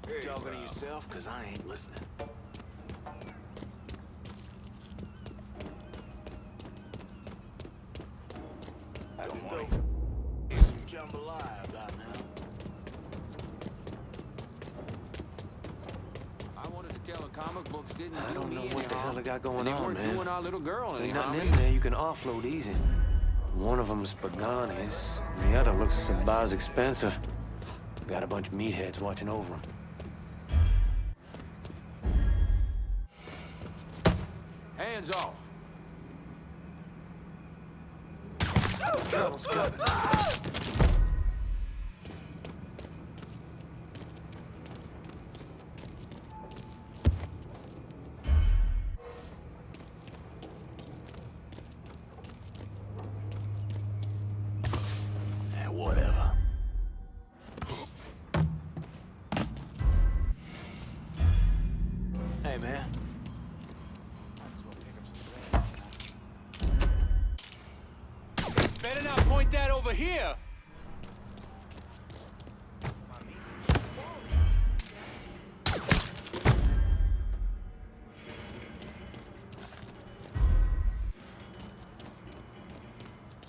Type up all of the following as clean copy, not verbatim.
You talking to yourself? Cause I ain't listening. I can go get some jambalaya about now. I wanted to tell her comic books didn't I do don't me know any what the hell harm, they got going and they on, weren't man. doing our little girl any Ain't harm. nothing in there you can offload easy. One of them's Pagani's. The other looks about as expensive. Got a bunch of meatheads watching over him. Hands off. Trouble's coming. Yeah, whatever. Hey, man. Better not point that over here.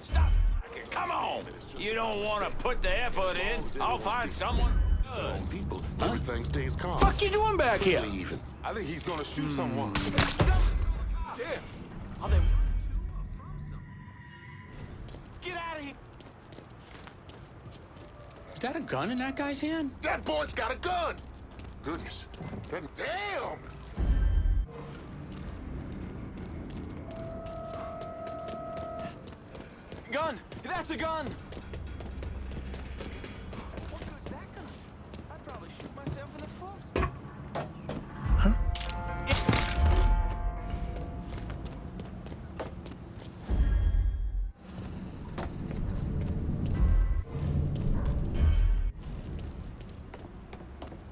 Stop! Come on! You don't want to put the effort in. I'll find someone. People, everything stays calm. What you doing back here? Even. I think he's gonna shoot someone. Yeah. Are they... Get out of here! Is that a gun in that guy's hand? That boy's got a gun! Goodness. Damn! Gun! That's a gun! What good's that gun? I'd probably shoot myself in the foot.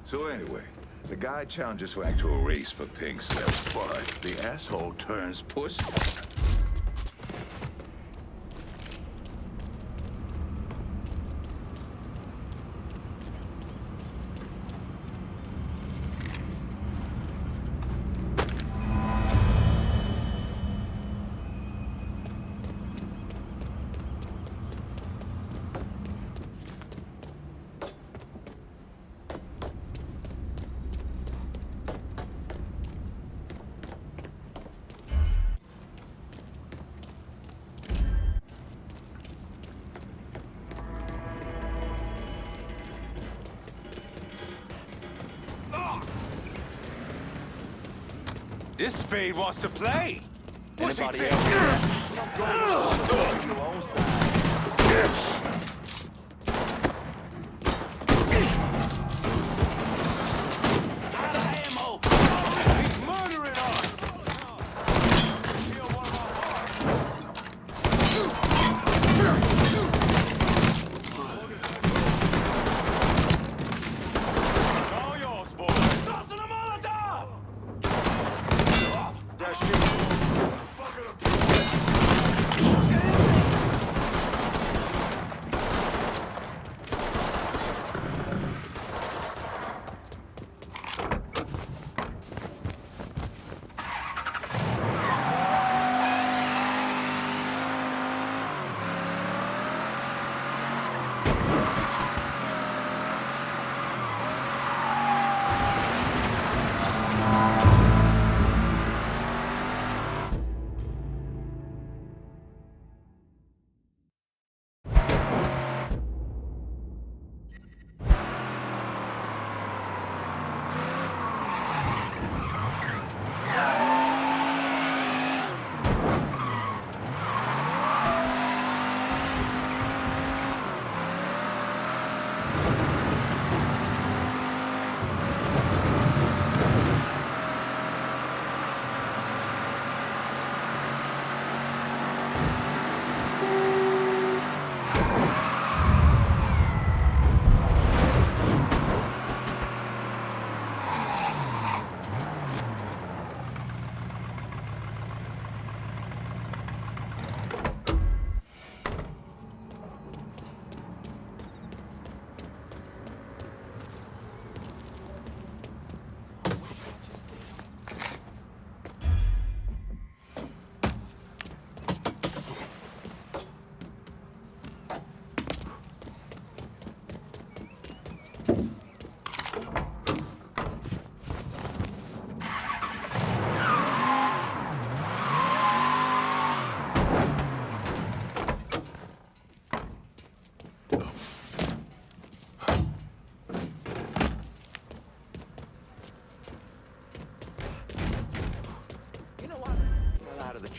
So anyway, the guy challenges for actual race for pink slip, but the asshole turns pussy. This spade wants to play. Anybody else? Your own side. Out of ammo! He's murdering us! Kill one of our boys. It's all yours, boys. Toss in a Molotov! That shit. Fucking up.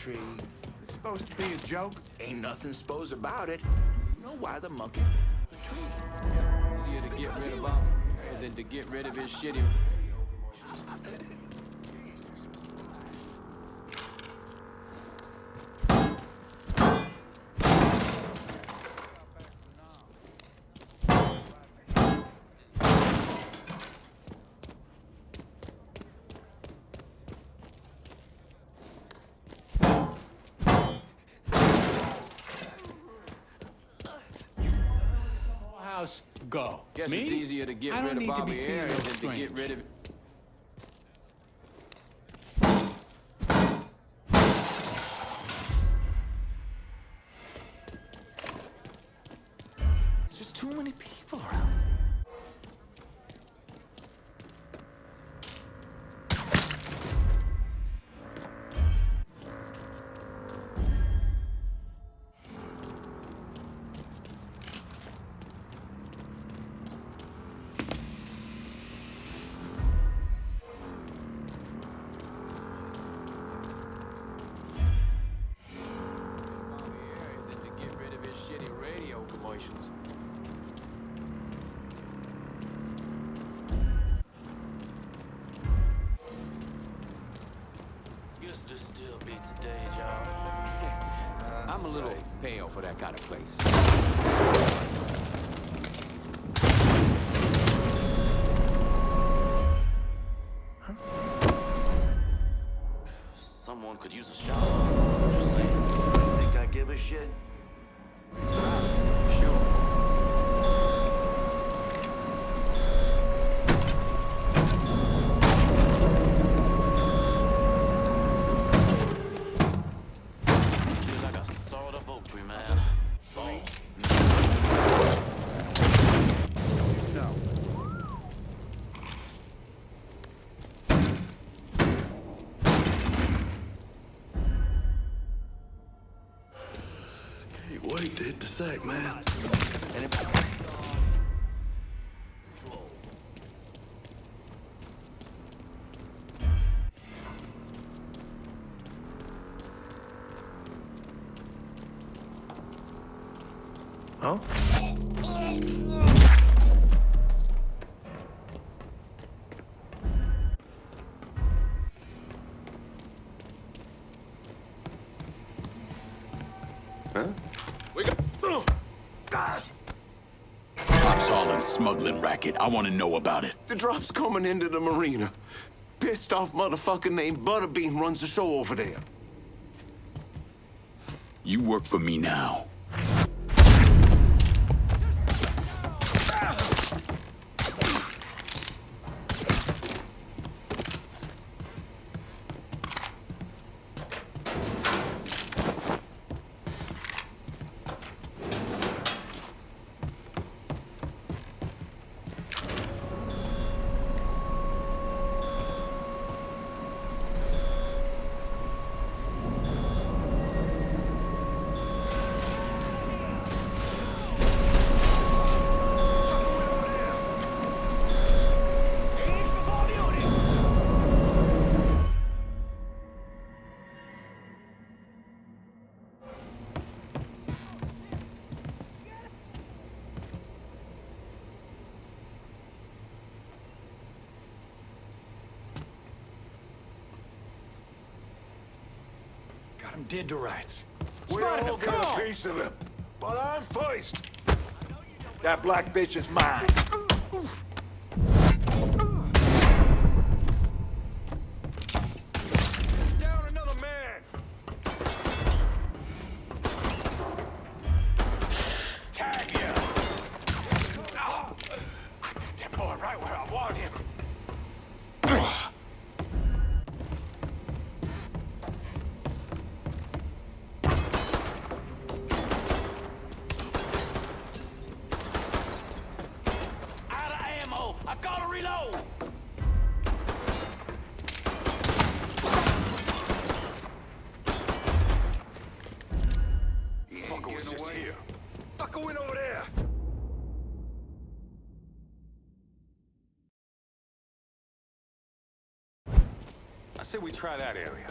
tree. It's supposed to be a joke. Ain't nothing supposed about it. You know why the monkey the tree? Easier to get rid of Baka than to get rid of his shitty. House, go. Guess Me? it's easier to get I rid don't of need to be Bobby seen Aaron with than to get strangers. rid of. There's just too many people around. Bobby Aaron than to get rid of his shitty radio commercials. Guess this still beats the day job. I'm a little pale for that kind of place. Someone could use a shower. Just saying. Think I give a shit? Sure. Feels like a sawed-up oak tree, man. No. Can't wait to hit the sack, man. Huh? Cops hauling smuggling racket. I want to know about it. The drop's coming into the marina. Pissed off motherfucker named Butterbean runs the show over there. You work for me now. Got him dead to rights. We all get a piece of them, but I'm first. That black bitch is mine. Down another man! Tag ya! Ah, I got that boy right where I want him. Out of ammo! I gotta reload! Fucker was just here. Fucker went over there. I say we try that area.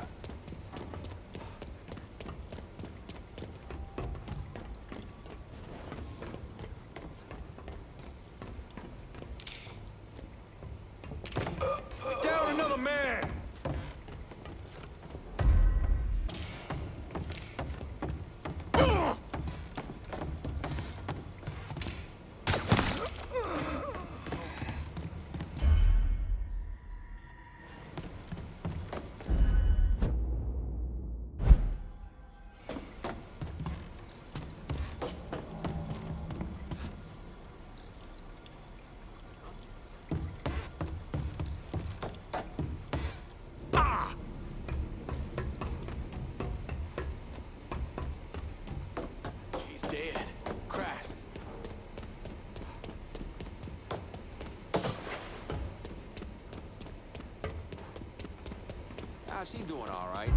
Ah, she doing all right.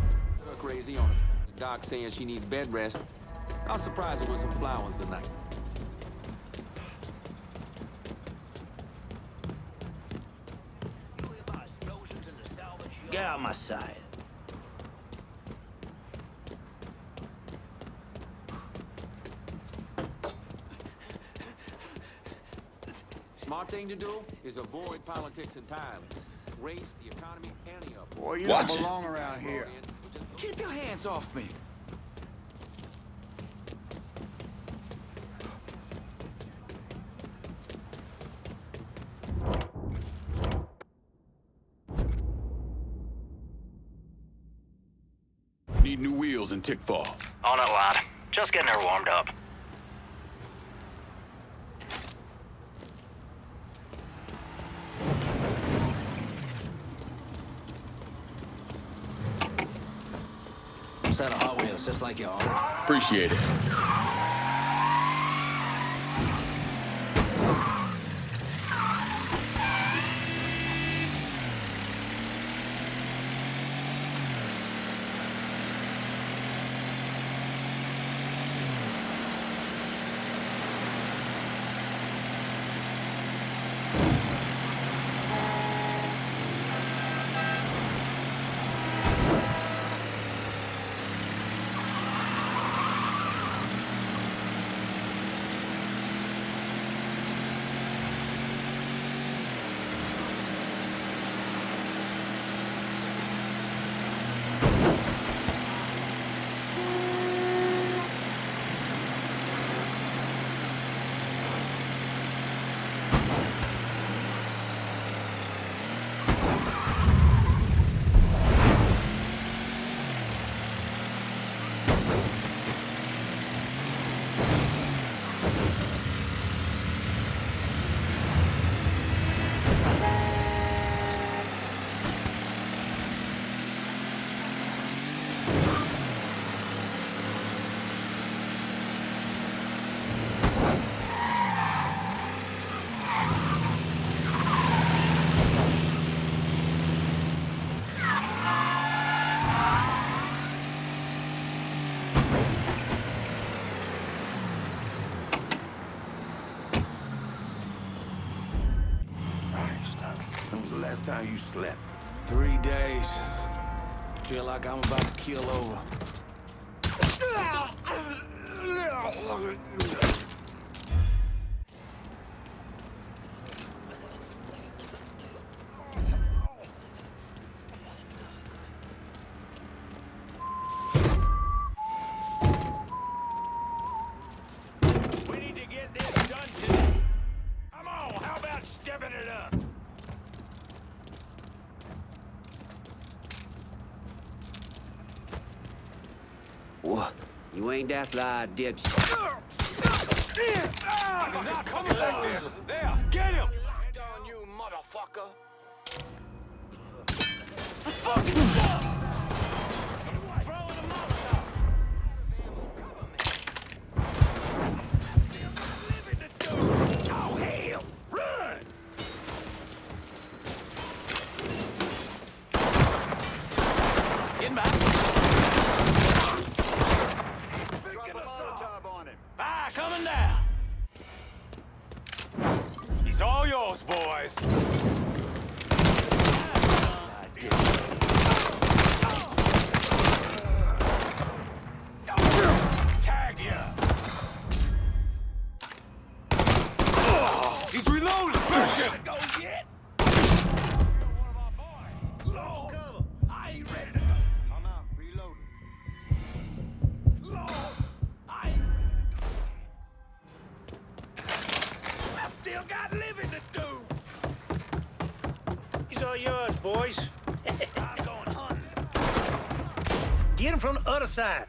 Crazy on her. The doc saying she needs bed rest. I'll surprise her with some flowers tonight. Get out my side. Smart thing to do is avoid politics entirely. Race, the economy, any of them. Boy, you Watch don't it. belong around here. Keep your hands off me. Need new wheels and tick fall. On it, lad. Just getting her warmed up. Set of Hot Wheels just like you all. Appreciate it. When was the last time you slept? 3 days. Feel like I'm about to keel over. We need to get this done today. Come on, how about stepping it up? What? You ain't that fly, dipshit. I'm not coming like this. There, get him! Locked on you, motherfucker. Fucking stuff! Throwing a Molotov. Living the door. Oh, hell! Run! Inbound. Picking us off. Fire coming down. He's all yours, boys. Tag ya. He's reloading. Push him. Go get. One of our boys. Lord, I ain't ready to go. I'm out, reloading. Lord, I ain't ready to go. I still got living to do. These are yours, boys. I'm going hunting. Get him from the other side.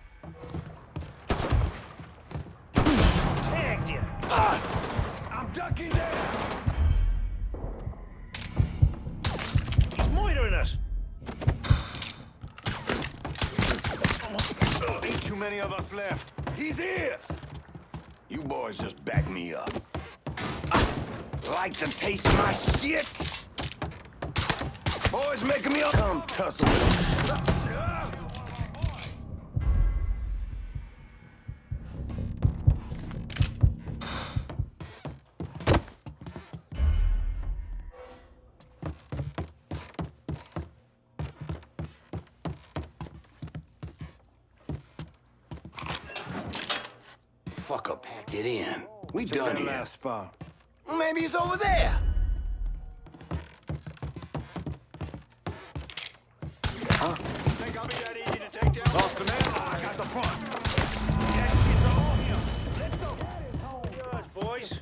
Tagged you. I'm ducking down. He's moitering us. Ain't too many of us left. He's here! You boys just back me up. Like to taste my shit? Boys making me up. Come tussle with them. Fucker packed it in. We done here. Last spot. Maybe he's over there. Huh? Think I'll be that easy to take down? Lost the man? I got the front. Yours, boys.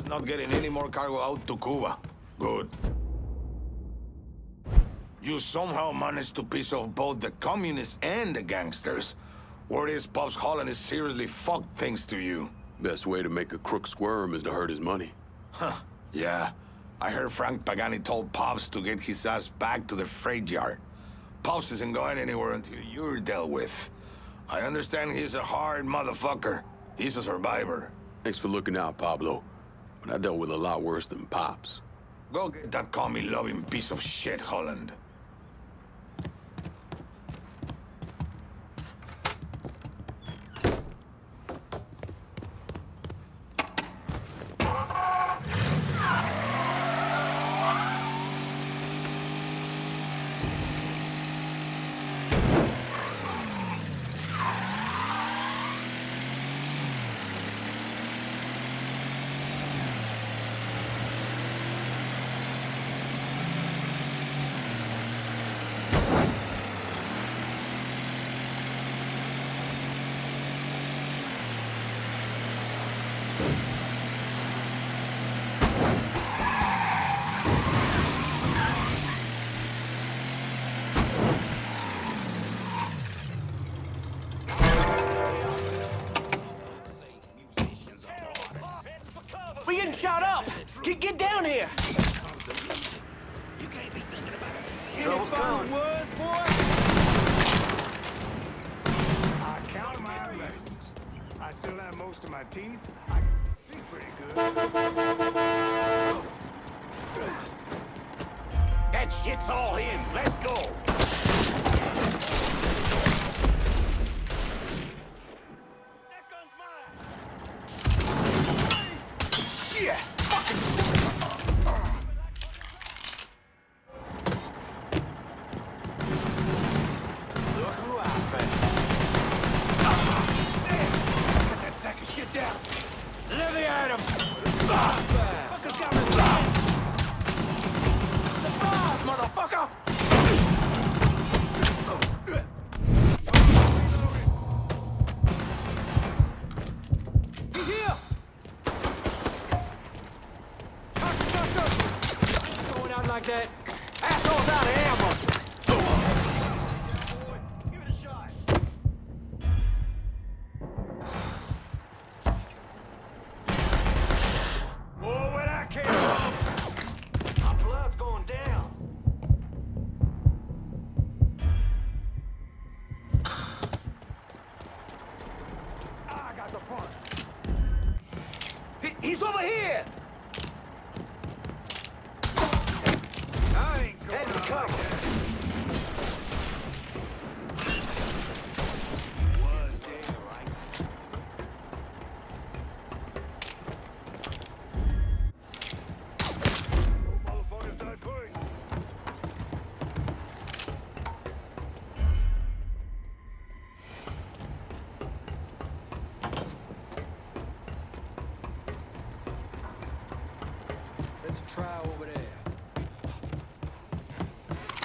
Not getting any more cargo out to Cuba. Good. You somehow managed to piss off both the communists and the gangsters. Word is Pops Holland is seriously fucked thanks to you. Best way to make a crook squirm is to hurt his money. Huh. Yeah. I heard Frank Pagani told Pops to get his ass back to the freight yard. Pops isn't going anywhere until you're dealt with. I understand he's a hard motherfucker. He's a survivor. Thanks for looking out, Pablo. But I dealt with a lot worse than Pops. Go get that commie-loving piece of shit, Holland. We're getting shot up! Get down here! Trouble's coming. I count my blessings. I still have most of my teeth. I can see pretty good. That shit's all in. Let's go!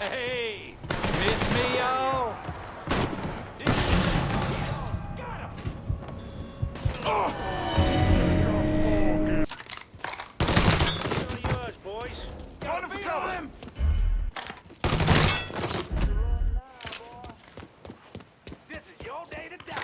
Hey! Miss me, y'all? Yours, boys. Run for cover! This is your day to die.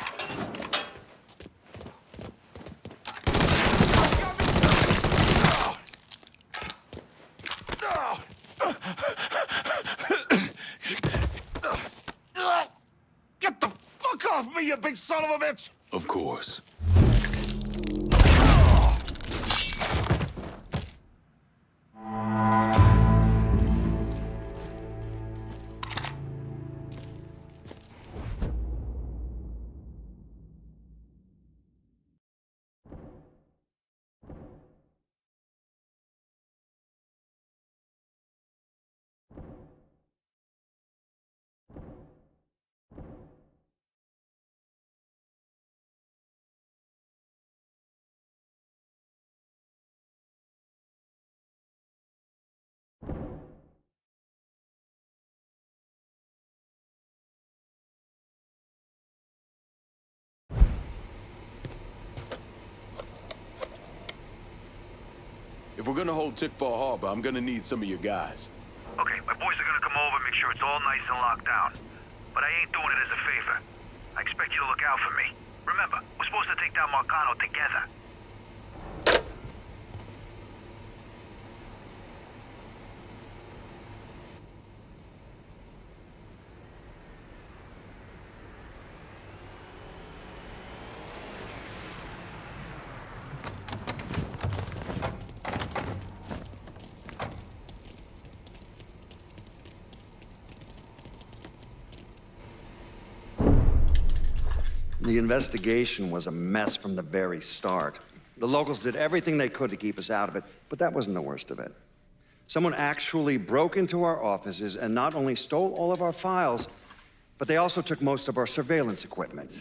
Get the fuck off me, you big son of a bitch! Of course. If we're gonna hold Tickfall Harbor, I'm gonna need some of your guys. Okay, my boys are gonna come over, make sure it's all nice and locked down. But I ain't doing it as a favor. I expect you to look out for me. Remember, we're supposed to take down Marcano together. The investigation was a mess from the very start. The locals did everything they could to keep us out of it, but that wasn't the worst of it. Someone actually broke into our offices and not only stole all of our files, but they also took most of our surveillance equipment.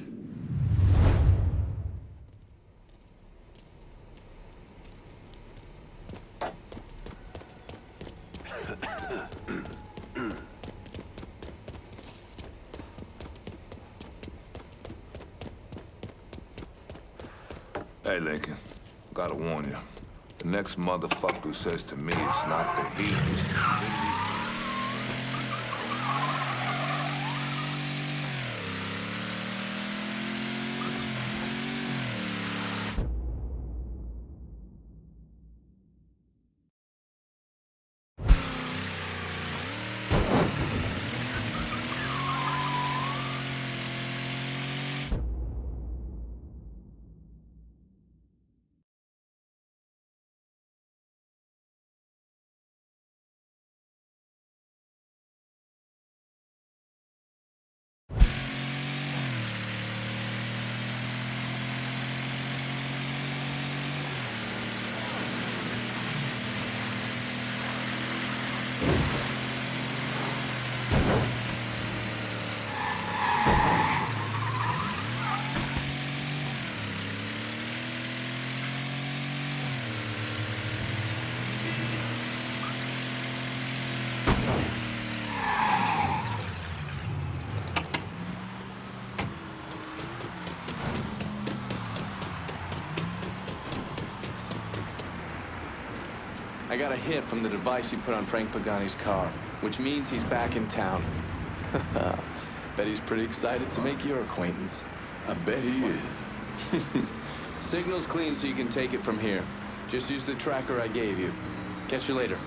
Hey, Lincoln. Gotta warn you. The next motherfucker who says to me it's not the heat. I got a hit from the device you put on Frank Pagani's car, which means he's back in town. Bet he's pretty excited to make your acquaintance. I bet he is. Signal's clean so you can take it from here. Just use the tracker I gave you. Catch you later.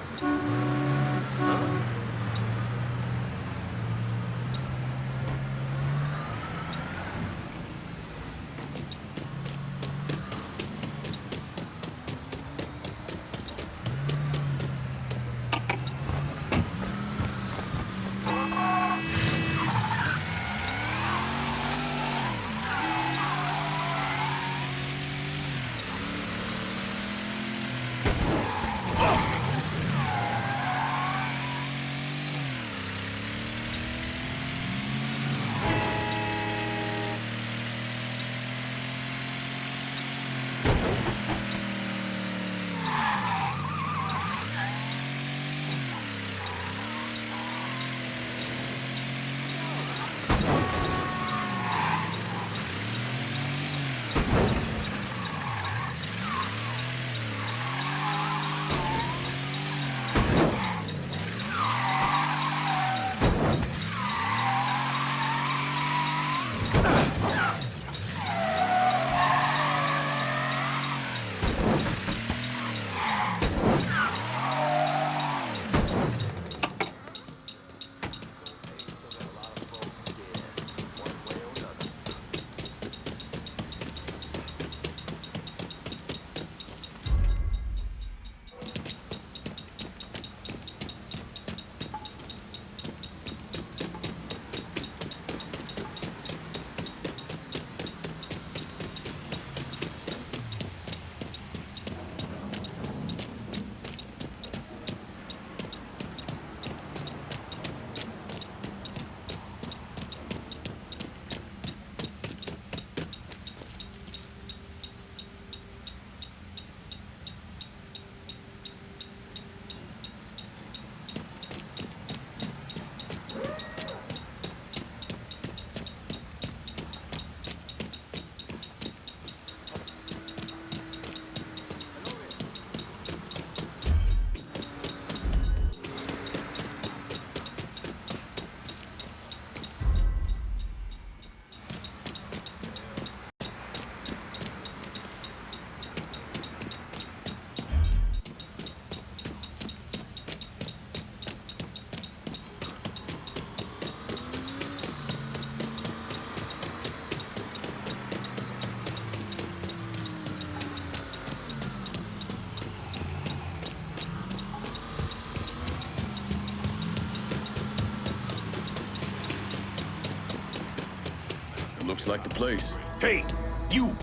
Looks like the place. Hey, you!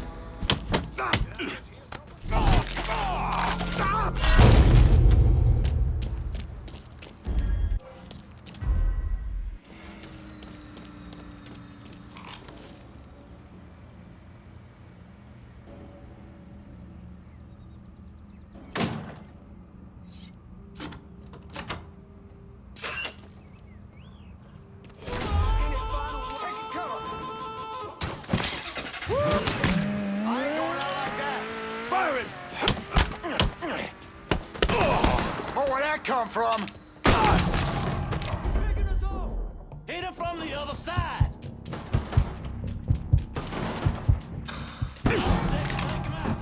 Come from? Picking us off! Hit it from the other side! Take him out!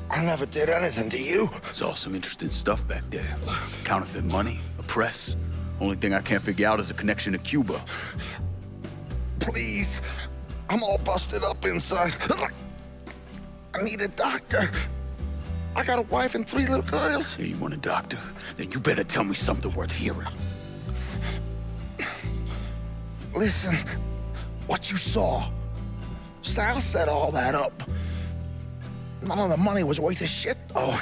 I never did anything to you. Saw some interesting stuff back there. Counterfeit money, a press. Only thing I can't figure out is a connection to Cuba. Please. I'm all busted up inside. I need a doctor. I got a wife and 3 little girls. Yeah, you want a doctor? Then you better tell me something worth hearing. Listen, what you saw. Sal set all that up. None of the money was worth a shit, though.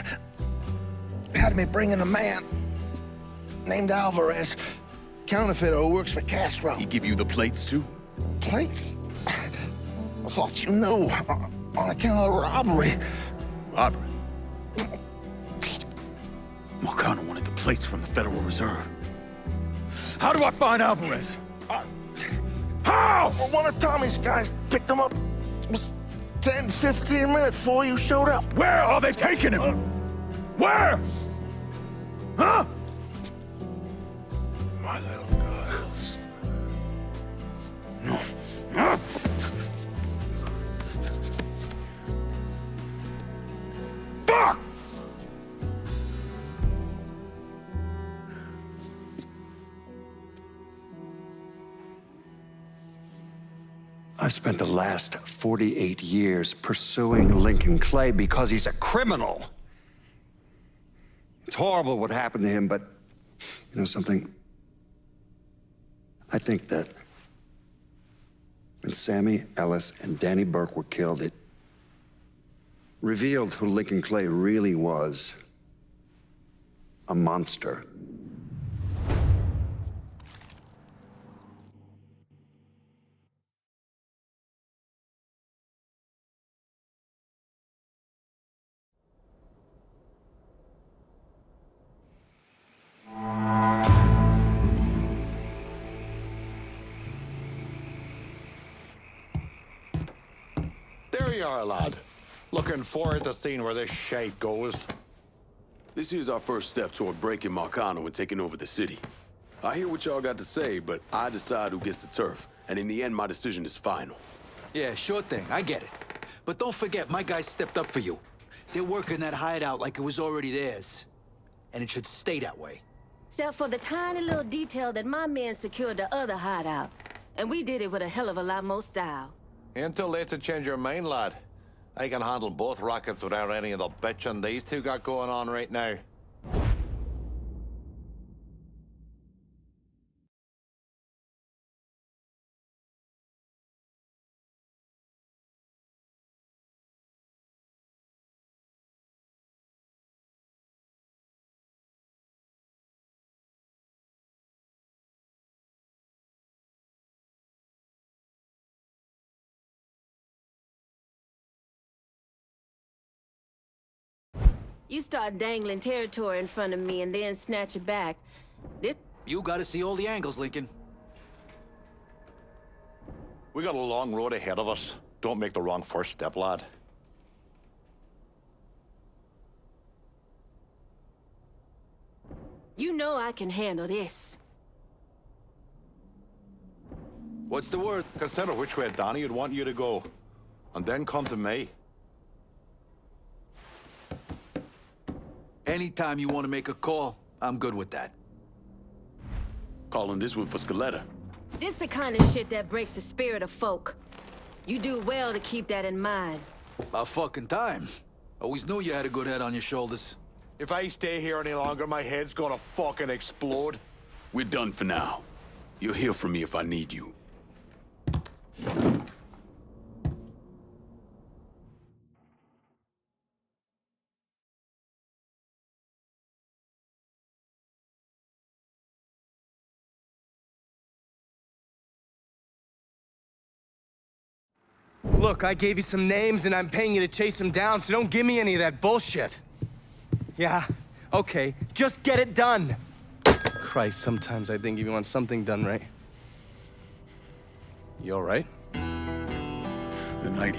Had me bring in a man named Alvarez, counterfeiter who works for Castro. He give you the plates, too? Plates? I thought you knew. On account of robbery. Robbery? Marcano wanted the plates from the Federal Reserve. How do I find Alvarez? How? Well, one of Tommy's guys picked him up. It was 10, 15 minutes before you showed up. Where are they taking him? Where? Huh? My little girls. No. Huh? Fuck! I've spent the last 48 years pursuing Lincoln Clay because he's a criminal. It's horrible what happened to him, but you know something? I think that when Sammy, Ellis, and Danny Burke were killed, it revealed who Lincoln Clay really was. A monster. you are, lad. Looking forward to seeing where this shite goes. This here's our first step toward breaking Marcano and taking over the city. I hear what y'all got to say, but I decide who gets the turf. And in the end, my decision is final. Yeah, sure thing. I get it. But don't forget, my guys stepped up for you. They're working that hideout like it was already theirs. And it should stay that way. Except for the tiny little detail that my men secured the other hideout. And we did it with a hell of a lot more style. Ain't too late to change your mind, lad. I can handle both rackets without any of the bitching these two got going on right now. You start dangling territory in front of me and then snatch it back. You gotta see all the angles, Lincoln. We got a long road ahead of us. Don't make the wrong first step, lad. You know I can handle this. What's the word? Consider which way Danny would want you to go. And then come to me. Anytime you want to make a call, I'm good with that. Calling this one for Scaletta. This the kind of shit that breaks the spirit of folk. You do well to keep that in mind. About fucking time. Always knew you had a good head on your shoulders. If I stay here any longer, my head's gonna fucking explode. We're done for now. You'll hear from me if I need you. Look, I gave you some names and I'm paying you to chase them down, so don't give me any of that bullshit. Yeah, okay, just get it done. Christ, sometimes I think if you want something done right. You all right? The night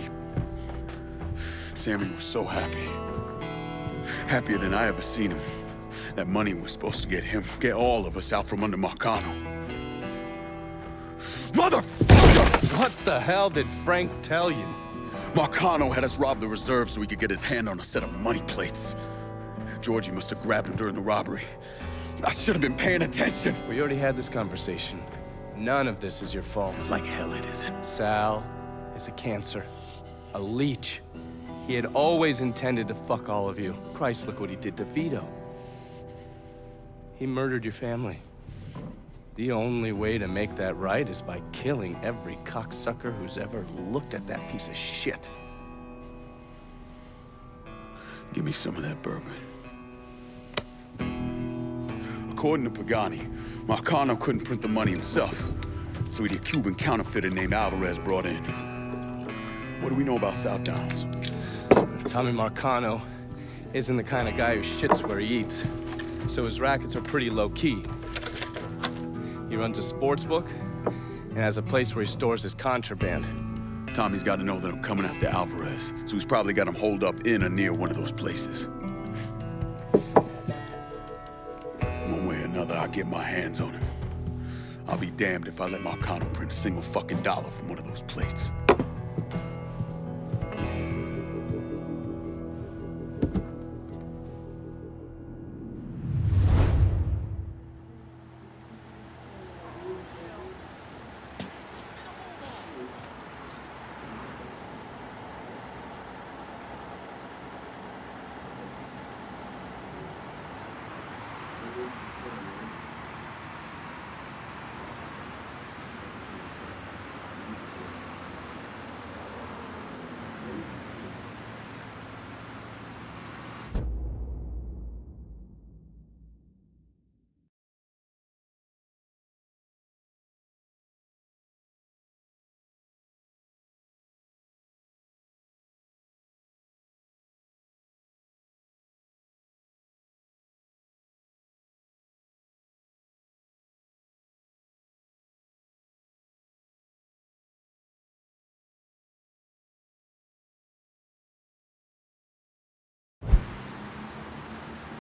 Sammy was so happy. Happier than I ever seen him. That money was supposed to get him, get all of us out from under Marcano. Motherfucker! What the hell did Frank tell you? Marcano had us rob the reserve so he could get his hand on a set of money plates. Georgie must have grabbed him during the robbery. I should have been paying attention. We already had this conversation. None of this is your fault. Like hell it isn't. Sal is a cancer. A leech. He had always intended to fuck all of you. Christ, look what he did to Vito. He murdered your family. The only way to make that right is by killing every cocksucker who's ever looked at that piece of shit. Give me some of that bourbon. According to Pagani, Marcano couldn't print the money himself, so he had a Cuban counterfeiter named Alvarez brought in. What do we know about South Downs? Tommy Marcano isn't the kind of guy who shits where he eats, so his rackets are pretty low-key. He runs a sports book and has a place where he stores his contraband. Tommy's got to know that I'm coming after Alvarez, so he's probably got him holed up in or near one of those places. One way or another, I'll get my hands on him. I'll be damned if I let Marcano print a single fucking dollar from one of those plates.